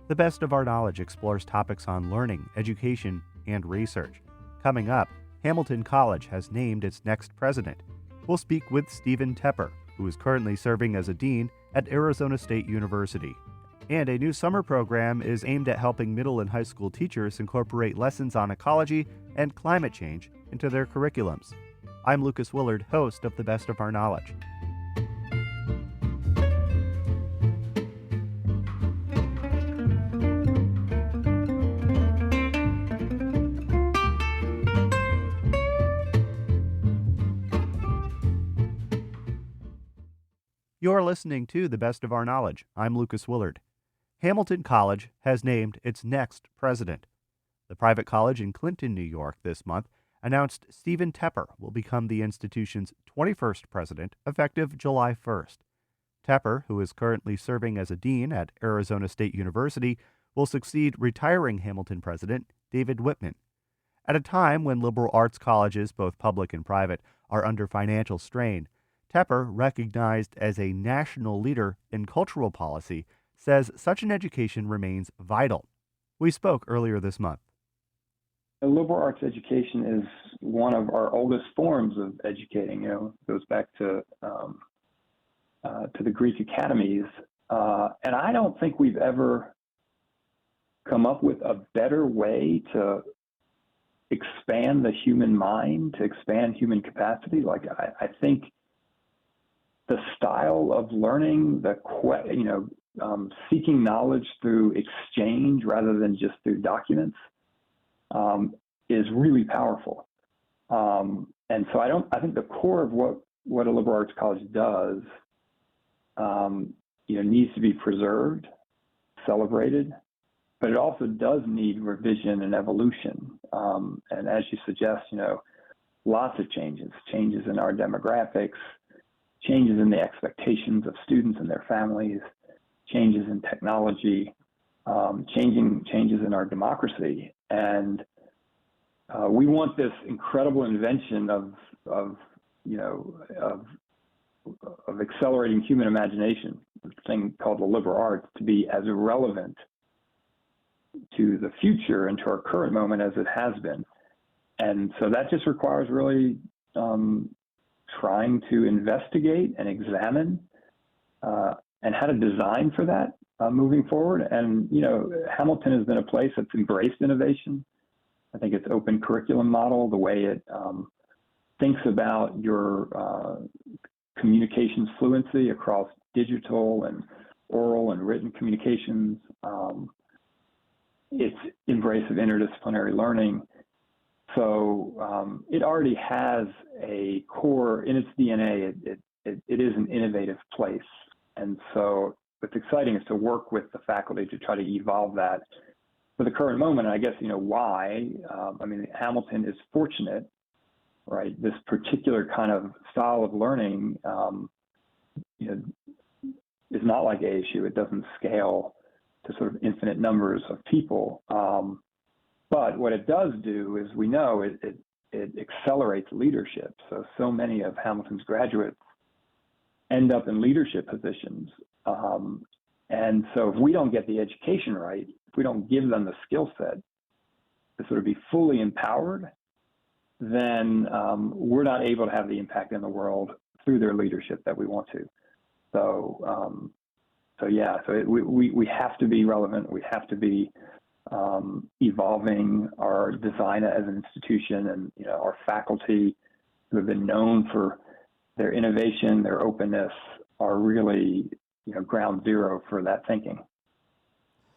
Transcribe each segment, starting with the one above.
The Best of Our Knowledge explores topics on learning, education, and research. Coming up, Hamilton College has named its next president. We'll speak with Steven Tepper, who is currently serving as a dean at Arizona State University. And a new summer program is aimed at helping middle and high school teachers incorporate lessons on ecology and climate change into their curriculums. I'm Lucas Willard, host of The Best of Our Knowledge. You're listening to The Best of Our Knowledge. I'm Lucas Willard. Hamilton College has named its next president. The private college in Clinton, New York, this month announced Steven Tepper will become the institution's 21st president effective July 1st. Tepper, who is currently serving as a dean at Arizona State University, will succeed retiring Hamilton president David Whitman. At a time when liberal arts colleges, both public and private, are under financial strain, Tepper, recognized as a national leader in cultural policy, says such an education remains vital. We spoke earlier this month. The liberal arts education is one of our oldest forms of educating. It goes back to the Greek academies, and I don't think we've ever come up with a better way to expand the human mind, to expand human capacity. Like I think the style of learning, seeking knowledge through exchange rather than just through documents, is really powerful. And so I think the core of what a liberal arts college does, needs to be preserved, celebrated, but it also does need revision and evolution. And as you suggest, lots of changes in our demographics, changes in the expectations of students and their families, changes in technology, changes in our democracy. And we want this incredible invention of accelerating human imagination, a thing called the liberal arts, to be as relevant to the future and to our current moment as it has been. And so that just requires really trying to investigate and examine and how to design for that moving forward. And, Hamilton has been a place that's embraced innovation. I think its open curriculum model, the way it thinks about your communications fluency across digital and oral and written communications, its embrace of interdisciplinary learning. So it already has a core in its DNA. It is an innovative place. And so what's exciting is to work with the faculty to try to evolve that for the current moment. And I guess, why? Hamilton is fortunate, right? This particular kind of style of learning, is not like ASU. It doesn't scale to sort of infinite numbers of people. But what it does do is we know it accelerates leadership. So many of Hamilton's graduates end up in leadership positions. And so if we don't get the education right, if we don't give them the skill set to sort of be fully empowered, then we're not able to have the impact in the world through their leadership that we want to. So we have to be relevant. We have to be evolving our design as an institution, and our faculty, who have been known for their innovation, their openness, are really ground zero for that thinking.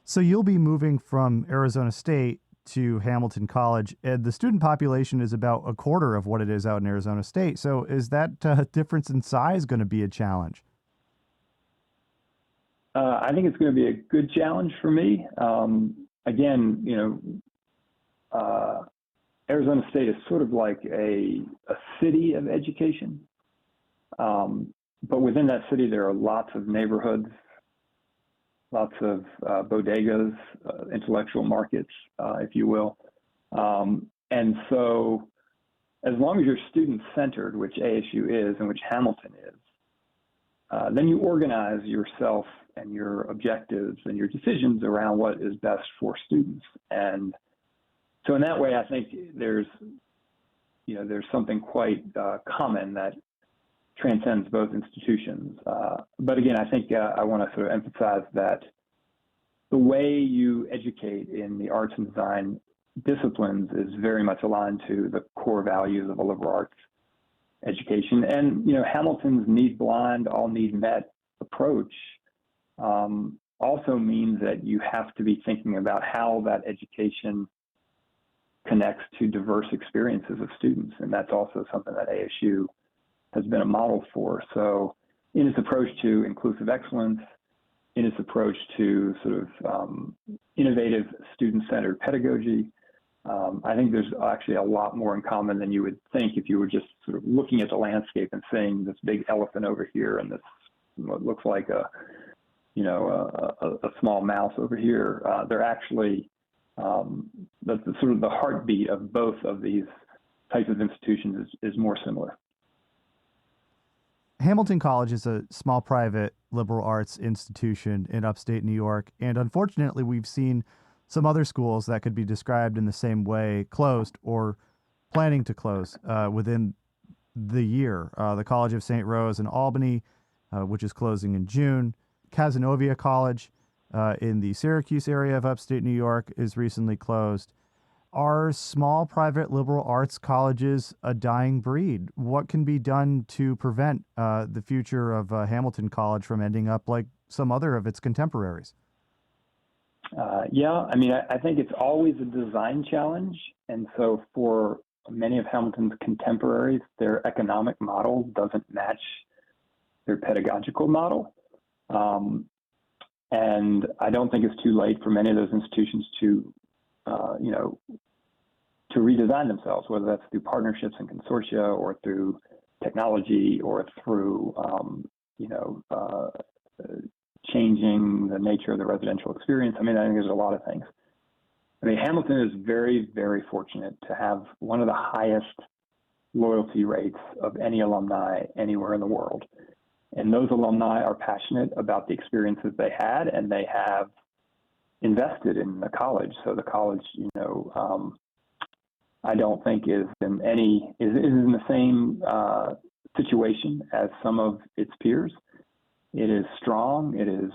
So you'll be moving from Arizona State to Hamilton College, and the student population is about a quarter of what it is out in Arizona State. So is that difference in size going to be a challenge? I think it's going to be a good challenge for me. Again, Arizona State is sort of like a city of education. But within that city, there are lots of neighborhoods, lots of bodegas, intellectual markets, if you will. And so as long as you're student-centered, which ASU is and which Hamilton is, then you organize yourself and your objectives and your decisions around what is best for students. And so in that way, I think there's something quite common that transcends both institutions. But again, I think I want to sort of emphasize that the way you educate in the arts and design disciplines is very much aligned to the core values of a liberal arts education. And, Hamilton's need blind, all need met approach also means that you have to be thinking about how that education connects to diverse experiences of students. And that's also something that ASU has been a model for. So in its approach to inclusive excellence, in its approach to sort of innovative student-centered pedagogy, I think there's actually a lot more in common than you would think if you were just sort of looking at the landscape and seeing this big elephant over here and this what looks like a small mouse over here. They're actually the sort of the heartbeat of both of these types of institutions is more similar. Hamilton College is a small private liberal arts institution in upstate New York, and unfortunately we've seen some other schools that could be described in the same way closed or planning to close within the year. The College of St. Rose in Albany, which is closing in June. Cazenovia College in the Syracuse area of upstate New York is recently closed. Are small private liberal arts colleges a dying breed? What can be done to prevent the future of Hamilton College from ending up like some other of its contemporaries? I think it's always a design challenge. And so for many of Hamilton's contemporaries, their economic model doesn't match their pedagogical model. And I don't think it's too late for many of those institutions to redesign themselves, whether that's through partnerships and consortia or through technology or through, changing the nature of the residential experience. I think there's a lot of things. Hamilton is very, very fortunate to have one of the highest loyalty rates of any alumni anywhere in the world. And those alumni are passionate about the experiences they had, and they have invested in the college. So the college, I don't think is in the same situation as some of its peers. It is strong. It is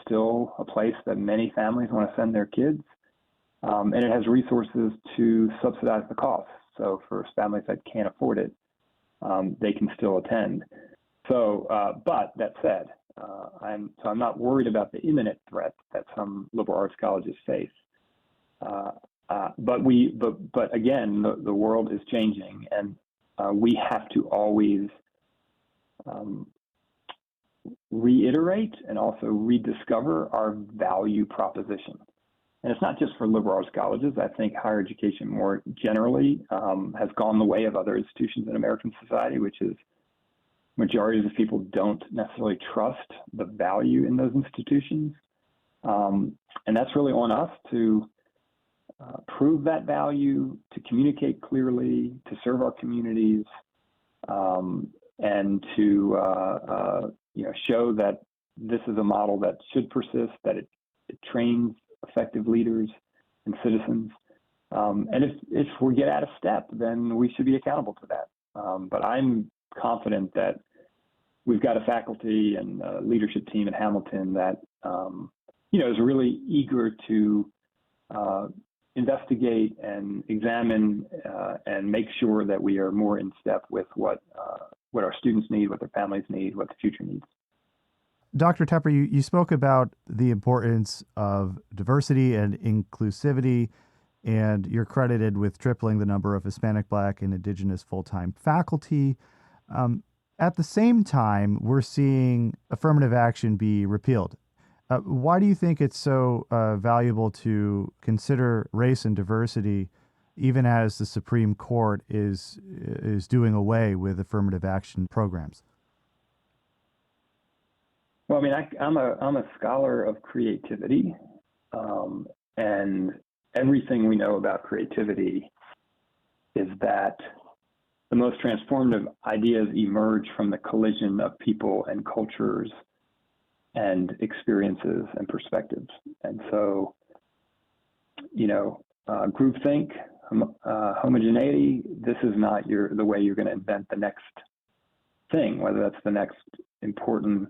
still a place that many families want to send their kids, and it has resources to subsidize the cost. So for families that can't afford it, they can still attend. So, but that said, I'm not worried about the imminent threat that some liberal arts colleges face. But again, the world is changing, and we have to always reiterate and also rediscover our value proposition. And it's not just for liberal arts colleges. I think higher education more generally has gone the way of other institutions in American society, which is majority of the people don't necessarily trust the value in those institutions. And that's really on us to prove that value, to communicate clearly, to serve our communities, and to show that this is a model that should persist, that it trains effective leaders and citizens. And if we get out of step, then we should be accountable to that. But I'm confident that we've got a faculty and a leadership team at Hamilton that is really eager to investigate and examine and make sure that we are more in step with what our students need, what their families need, what the future needs. Dr. Tepper, you spoke about the importance of diversity and inclusivity, and you're credited with tripling the number of Hispanic, Black, and Indigenous full-time faculty. At the same time, we're seeing affirmative action be repealed. Why do you think it's so valuable to consider race and diversity, even as the Supreme Court is doing away with affirmative action programs? Well, I'm a scholar of creativity, and everything we know about creativity is that the most transformative ideas emerge from the collision of people and cultures and experiences and perspectives. And so, groupthink, homogeneity, this is not the way you're going to invent the next thing, whether that's the next important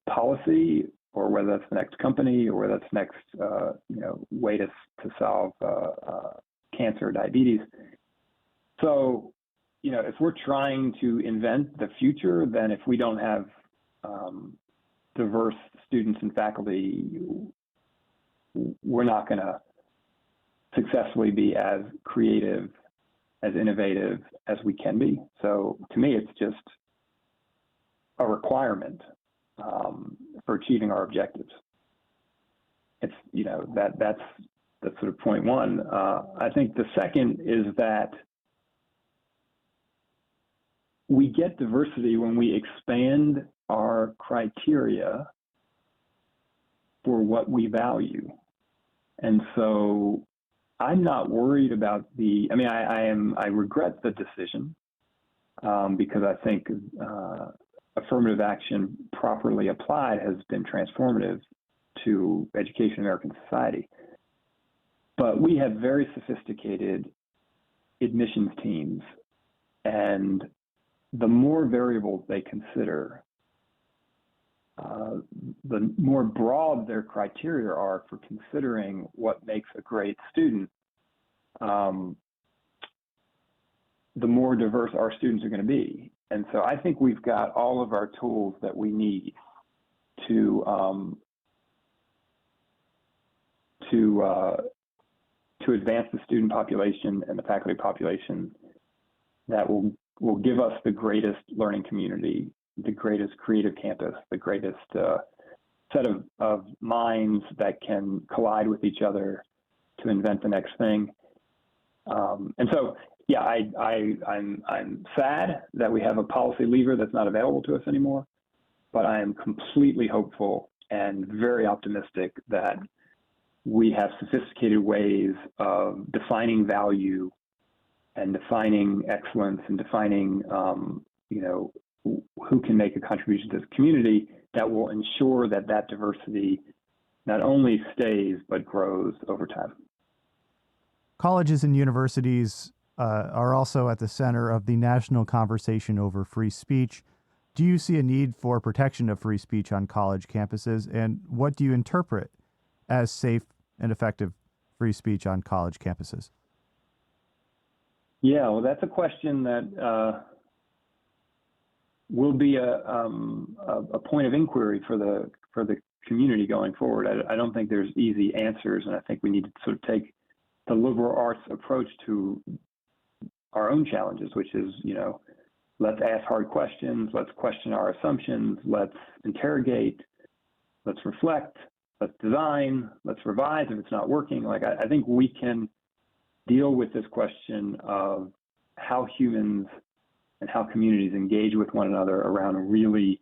policy, or whether that's the next company, or whether that's next way to solve cancer or diabetes. So, if we're trying to invent the future, then if we don't have diverse students and faculty, we're not going to successfully be as creative, as innovative as we can be. So to me, it's just a requirement for achieving our objectives. It's, that's sort of point one. I think the second is that we get diversity when we expand our criteria for what we value. And so I'm not worried about I regret the decision because I think affirmative action properly applied has been transformative to education in American society. But we have very sophisticated admissions teams, and the more variables they consider, the more broad their criteria are for considering what makes a great student, the more diverse our students are going to be. And so I think we've got all of our tools that we need to advance the student population and the faculty population that will give us the greatest learning community, the greatest creative campus, the greatest set of minds that can collide with each other to invent the next thing. And so, yeah, I'm sad that we have a policy lever that's not available to us anymore, but I am completely hopeful and very optimistic that we have sophisticated ways of defining value and defining excellence and defining, who can make a contribution to the community that will ensure that diversity not only stays, but grows over time. Colleges and universities are also at the center of the national conversation over free speech. Do you see a need for protection of free speech on college campuses? And what do you interpret as safe and effective free speech on college campuses? Yeah, well, that's a question that will be a point of inquiry for the community going forward. I don't think there's easy answers, and I think we need to sort of take the liberal arts approach to our own challenges, which is, let's ask hard questions, let's question our assumptions, let's interrogate, let's reflect, let's design, let's revise if it's not working. I think we can deal with this question of how humans and how communities engage with one another around really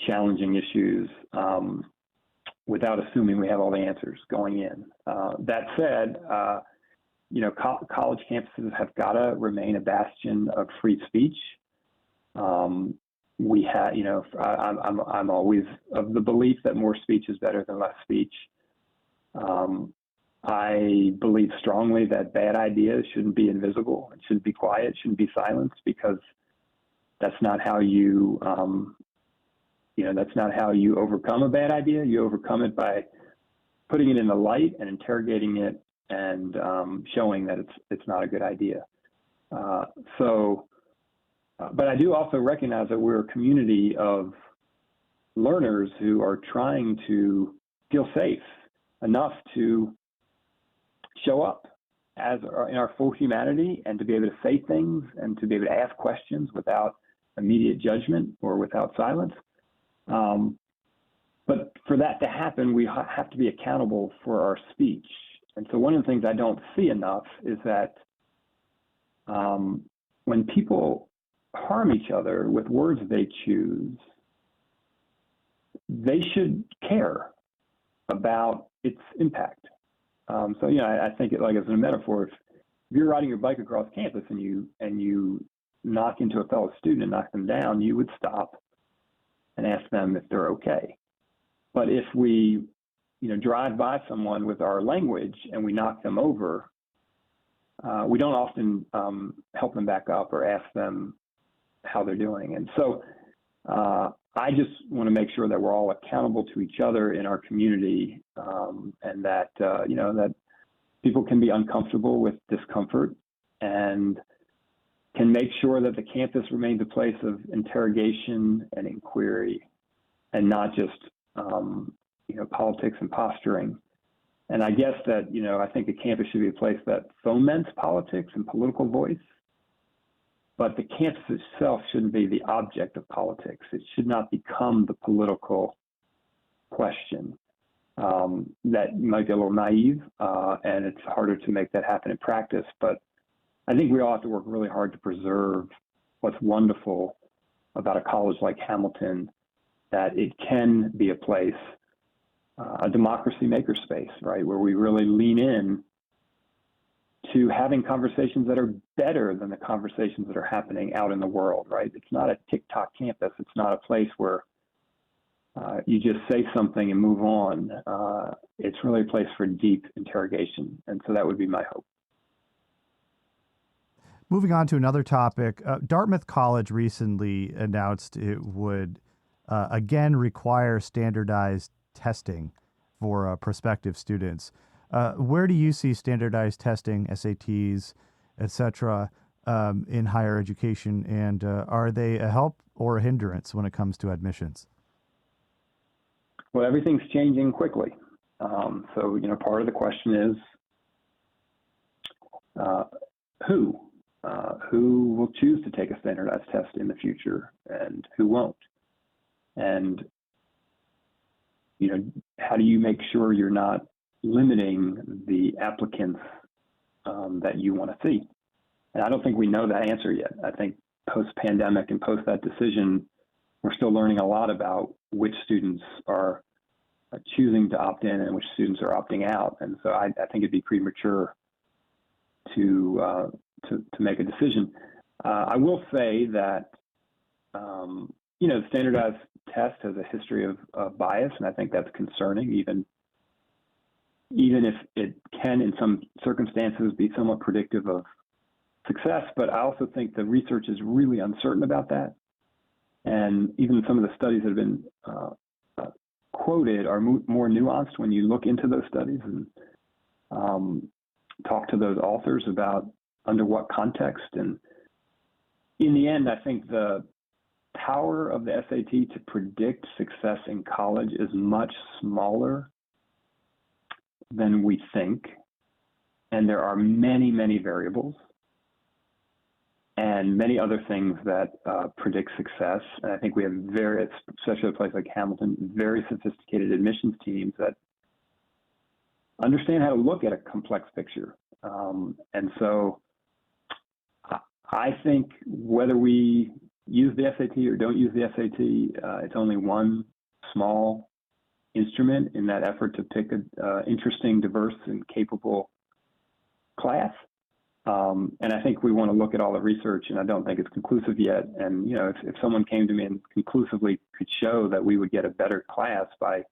challenging issues without assuming we have all the answers going in. That said, college campuses have got to remain a bastion of free speech. We have, I'm always of the belief that more speech is better than less speech. I believe strongly that bad ideas shouldn't be invisible. It shouldn't be quiet. It shouldn't be silenced, because that's not how you, that's not how you overcome a bad idea. You overcome it by putting it in the light and interrogating it and showing that it's not a good idea. But I do also recognize that we're a community of learners who are trying to feel safe enough to show up in our full humanity and to be able to say things and to be able to ask questions without immediate judgment or without silence. But for that to happen, we have to be accountable for our speech. And so one of the things I don't see enough is that when people harm each other with words they choose, they should care about its impact. I think it, like as a metaphor, if you're riding your bike across campus and you knock into a fellow student and knock them down, you would stop and ask them if they're okay. But if we, drive by someone with our language and we knock them over, we don't often help them back up or ask them how they're doing. And so I just want to make sure that we're all accountable to each other in our community, and that, that people can be uncomfortable with discomfort and can make sure that the campus remains a place of interrogation and inquiry and not just, politics and posturing. And I guess that, I think a campus should be a place that foments politics and political voice, but the campus itself shouldn't be the object of politics. It should not become the political question. That might be a little naive, and it's harder to make that happen in practice, but I think we all have to work really hard to preserve what's wonderful about a college like Hamilton, that it can be a place, a democracy makerspace, right, where we really lean in to having conversations that are better than the conversations that are happening out in the world, right? It's not a TikTok campus. It's not a place where you just say something and move on. It's really a place for deep interrogation. And so that would be my hope. Moving on to another topic, Dartmouth College recently announced it would again require standardized testing for prospective students. Where do you see standardized testing, SATs, etc., in higher education, and are they a help or a hindrance when it comes to admissions? Well, everything's changing quickly. So, part of the question is who will choose to take a standardized test in the future and who won't? And, how do you make sure you're not limiting the applicants that you want to see? And I don't think we know that answer yet. I think post-pandemic and post that decision, we're still learning a lot about which students are choosing to opt in and which students are opting out. And so I think it'd be premature to make a decision. I will say that, the standardized test has a history of bias, and I think that's concerning, even if it can, in some circumstances, be somewhat predictive of success. But I also think the research is really uncertain about that. And even some of the studies that have been quoted are more nuanced when you look into those studies and talk to those authors about under what context. And in the end, I think the power of the SAT to predict success in college is much smaller than we think. And there are many, many variables and many other things that predict success. And I think we have especially a place like Hamilton, very sophisticated admissions teams that understand how to look at a complex picture. And so I think whether we use the SAT or don't use the SAT, it's only one small instrument in that effort to pick an interesting, diverse, and capable class. And I think we want to look at all the research, and I don't think it's conclusive yet. And, if someone came to me and conclusively could show that we would get a better class by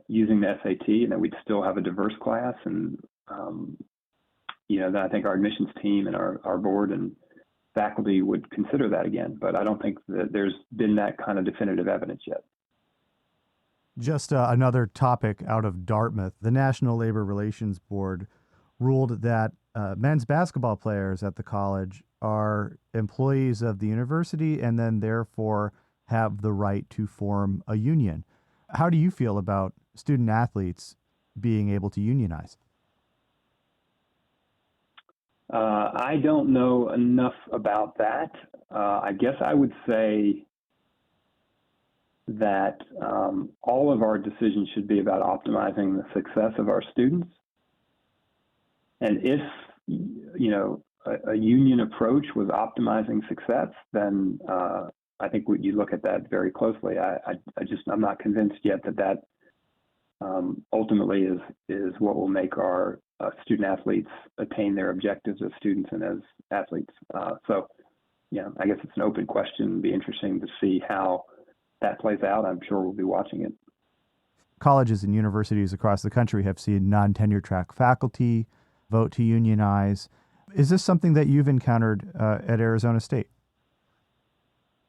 using the SAT and that we'd still have a diverse class, and, then I think our admissions team and our board and faculty would consider that again. But I don't think that there's been that kind of definitive evidence yet. Just another topic out of Dartmouth. The National Labor Relations Board ruled that men's basketball players at the college are employees of the university and then therefore have the right to form a union. How do you feel about student athletes being able to unionize? I don't know enough about that. I guess I would say that all of our decisions should be about optimizing the success of our students. And if, a union approach was optimizing success, then I think you look at that very closely. I'm not convinced yet that ultimately is what will make our student athletes attain their objectives as students and as athletes. So, I guess it's an open question. It'd be interesting to see how that plays out. I'm sure we'll be watching it. Colleges and universities across the country have seen non-tenure track faculty vote to unionize. Is this something that you've encountered at Arizona State?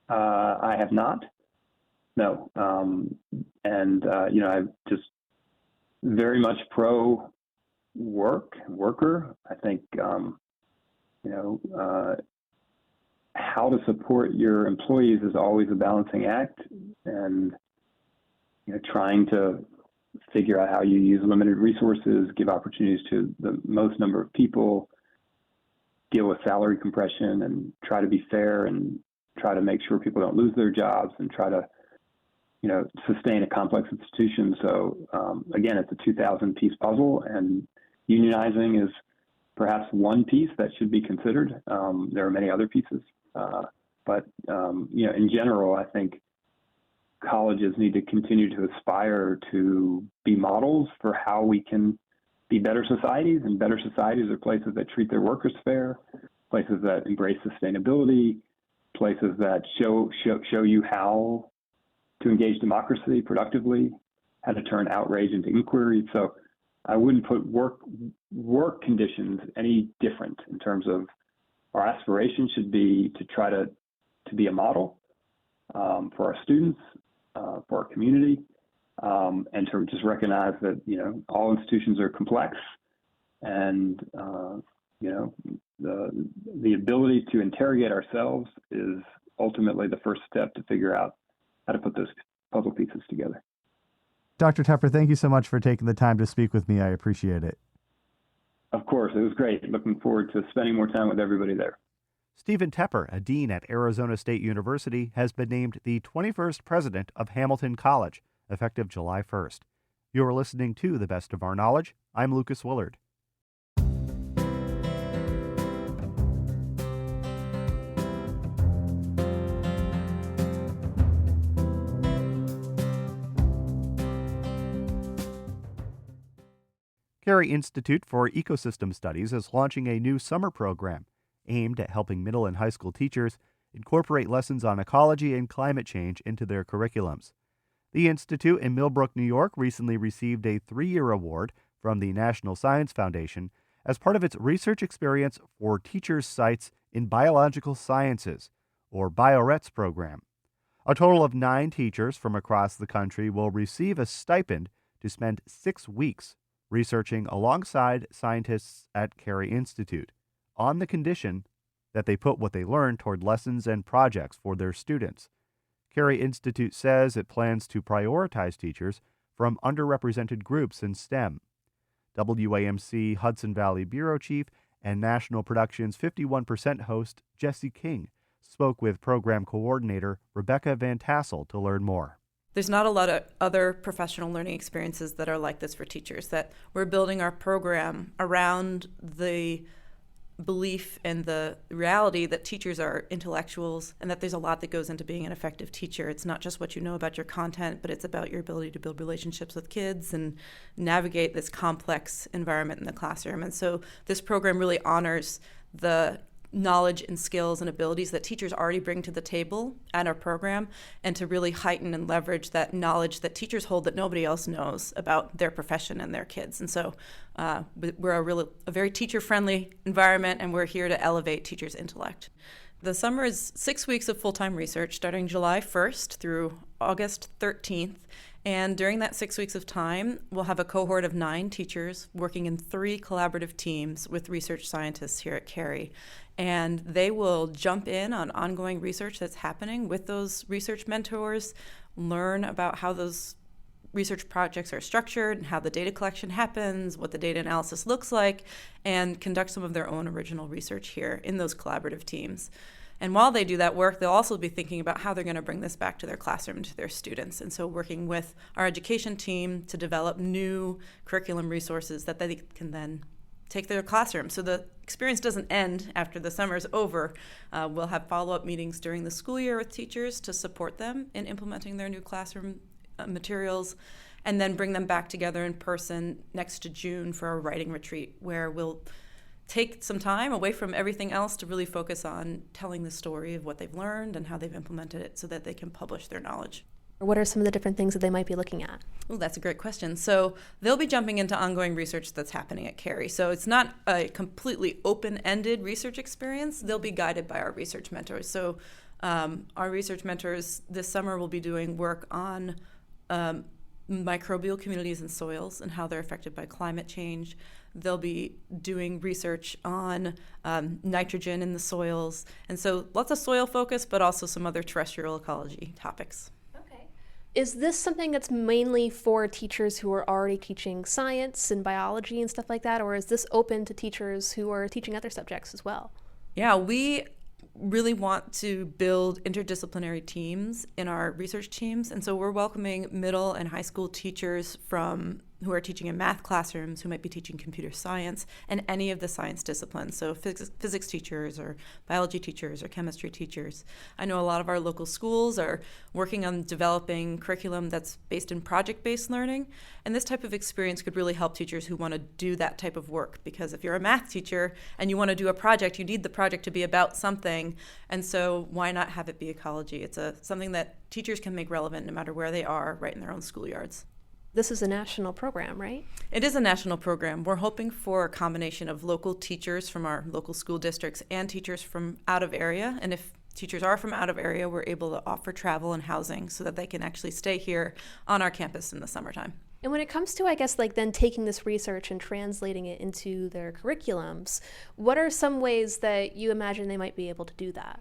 I have not. No. I'm just very much pro worker. I think, how to support your employees is always a balancing act, and trying to figure out how you use limited resources, give opportunities to the most number of people, deal with salary compression, and try to be fair and try to make sure people don't lose their jobs, and try to sustain a complex institution. So again, it's a 2,000-piece puzzle, and unionizing is perhaps one piece that should be considered. There are many other pieces. But in general, I think colleges need to continue to aspire to be models for how we can be better societies, and better societies are places that treat their workers fair, places that embrace sustainability, places that show you how to engage democracy productively, how to turn outrage into inquiry. So I wouldn't put work conditions any different in terms of our aspiration should be to try to be a model for our students, for our community, and to just recognize that all institutions are complex, and the ability to interrogate ourselves is ultimately the first step to figure out how to put those puzzle pieces together. Dr. Tepper, thank you so much for taking the time to speak with me. I appreciate it. Of course, it was great. Looking forward to spending more time with everybody there. Steven Tepper, a dean at Arizona State University, has been named the 21st president of Hamilton College, effective July 1st. You're listening to The Best of Our Knowledge. I'm Lucas Willard. Carey Institute for Ecosystem Studies is launching a new summer program aimed at helping middle and high school teachers incorporate lessons on ecology and climate change into their curriculums. The Institute in Millbrook, New York recently received a 3-year award from the National Science Foundation as part of its Research Experience for Teachers Sites in Biological Sciences, or BioRETS program. A total of 9 teachers from across the country will receive a stipend to spend 6 weeks researching alongside scientists at Carey Institute, on the condition that they put what they learned toward lessons and projects for their students. Carey Institute says it plans to prioritize teachers from underrepresented groups in STEM. WAMC Hudson Valley Bureau Chief and National Productions 51% host Jesse King spoke with program coordinator Rebecca Van Tassel to learn more. There's not a lot of other professional learning experiences that are like this for teachers, that we're building our program around the belief and the reality that teachers are intellectuals and that there's a lot that goes into being an effective teacher. It's not just what you know about your content, but it's about your ability to build relationships with kids and navigate this complex environment in the classroom. And so this program really honors the knowledge and skills and abilities that teachers already bring to the table at our program, and to really heighten and leverage that knowledge that teachers hold that nobody else knows about their profession and their kids. And so we're a very teacher-friendly environment, and we're here to elevate teachers' intellect. The summer is 6 weeks of full-time research starting July 1st through August 13th. And during that 6 weeks of time, we'll have a cohort of 9 teachers working in 3 collaborative teams with research scientists here at Carey. And they will jump in on ongoing research that's happening with those research mentors, learn about how those research projects are structured and how the data collection happens, what the data analysis looks like, and conduct some of their own original research here in those collaborative teams. And while they do that work, they'll also be thinking about how they're going to bring this back to their classroom, to their students. And so working with our education team to develop new curriculum resources that they can then take to their classroom. So the experience doesn't end after the summer's over. We'll have follow-up meetings during the school year with teachers to support them in implementing their new classroom materials. and then bring them back together in person next to June for a writing retreat where we'll take some time away from everything else to really focus on telling the story of what they've learned and how they've implemented it so that they can publish their knowledge. What are some of the different things that they might be looking at? Oh, that's a great question. So they'll be jumping into ongoing research that's happening at Carey. So it's not a completely open-ended research experience. They'll be guided by our research mentors. So our research mentors this summer will be doing work on microbial communities and soils and how they're affected by climate change. They'll be doing research on nitrogen in the soils. And so lots of soil focus, but also some other terrestrial ecology topics. Okay. Is this something that's mainly for teachers who are already teaching science and biology and stuff like that, or is this open to teachers who are teaching other subjects as well? Yeah, we really want to build interdisciplinary teams in our research teams. And so we're welcoming middle and high school teachers who are teaching in math classrooms, who might be teaching computer science, and any of the science disciplines. So physics teachers or biology teachers or chemistry teachers. I know a lot of our local schools are working on developing curriculum that's based in project-based learning. And this type of experience could really help teachers who want to do that type of work. Because if you're a math teacher and you want to do a project, you need the project to be about something. And so why not have it be ecology? It's something that teachers can make relevant no matter where they are, right in their own schoolyards. This is a national program, right? It is a national program. We're hoping for a combination of local teachers from our local school districts and teachers from out of area. And if teachers are from out of area, we're able to offer travel and housing so that they can actually stay here on our campus in the summertime. And when it comes to, I guess, like then taking this research and translating it into their curriculums, what are some ways that you imagine they might be able to do that?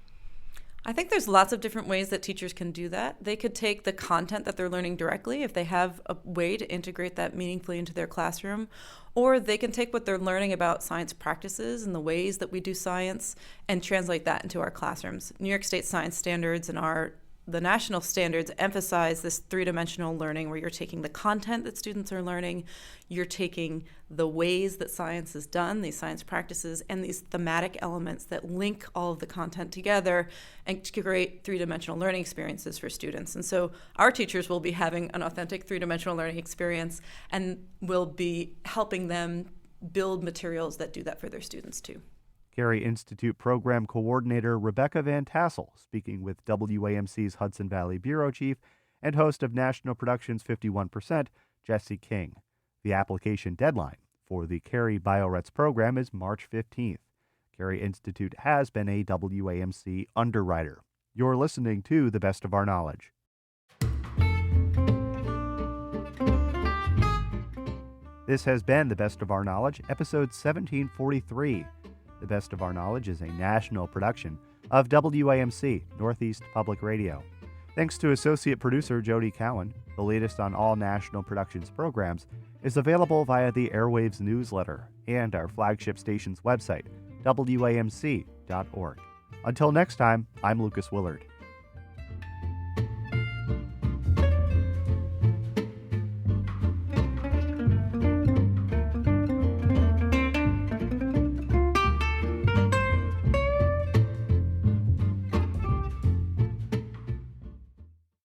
I think there's lots of different ways that teachers can do that. They could take the content that they're learning directly if they have a way to integrate that meaningfully into their classroom, or they can take what they're learning about science practices and the ways that we do science and translate that into our classrooms. New York State science standards and the national standards emphasize this three-dimensional learning where you're taking the content that students are learning, you're taking the ways that science is done, these science practices, and these thematic elements that link all of the content together and to create three-dimensional learning experiences for students. And so our teachers will be having an authentic three-dimensional learning experience and will be helping them build materials that do that for their students too. Carey Institute Program Coordinator Rebecca Van Tassel speaking with WAMC's Hudson Valley Bureau Chief and host of National Productions 51%, Jesse King. The application deadline for the Carey BioRets program is March 15th. Carey Institute has been a WAMC underwriter. You're listening to The Best of Our Knowledge. This has been The Best of Our Knowledge, episode 1743. The Best of Our Knowledge is a national production of WAMC, Northeast Public Radio. Thanks to associate producer Jody Cowan. The latest on all National Productions programs is available via the Airwaves newsletter and our flagship station's website, WAMC.org. Until next time, I'm Lucas Willard.